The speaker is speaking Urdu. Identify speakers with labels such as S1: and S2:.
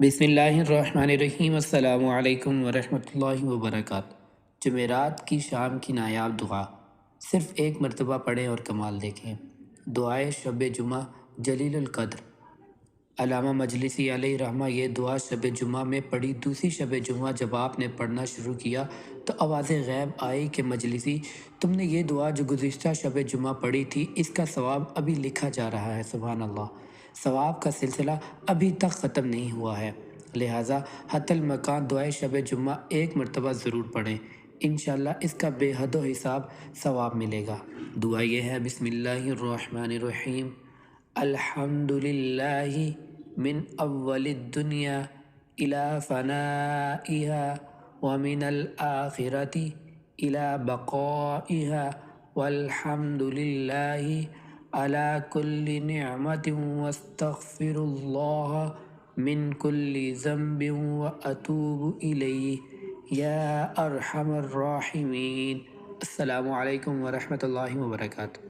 S1: بسم اللہ الرحمن الرحیم۔ السلام علیکم ورحمۃ اللہ وبرکاتہ۔ جمعرات کی شام کی نایاب دعا، صرف ایک مرتبہ پڑھیں اور کمال دیکھیں۔ دعائے شب جمعہ جلیل القدر۔ علامہ مجلسی علیہ رحمہ یہ دعا شب جمعہ میں پڑھی۔ دوسری شب جمعہ جب آپ نے پڑھنا شروع کیا تو آواز غیب آئی کہ مجلسی، تم نے یہ دعا جو گزشتہ شب جمعہ پڑھی تھی اس کا ثواب ابھی لکھا جا رہا ہے۔ سبحان اللہ، ثواب کا سلسلہ ابھی تک ختم نہیں ہوا ہے، لہٰذا حتی المکان دعائے شب جمعہ ایک مرتبہ ضرور پڑھیں، انشاءاللہ اس کا بے حد و حساب ثواب ملے گا۔ دعا یہ ہے، بسم اللہ الرحمن الرحیم، الحمد للہ من اول الدنیا الى فنائها ومن الآخرة الى بقائها والحمد للہ على كل نعمة واستغفر الله من كل ذنب وأتوب إليه يا أرحم الراحمين۔ السلام علیکم ورحمۃ اللہ وبرکاتہ۔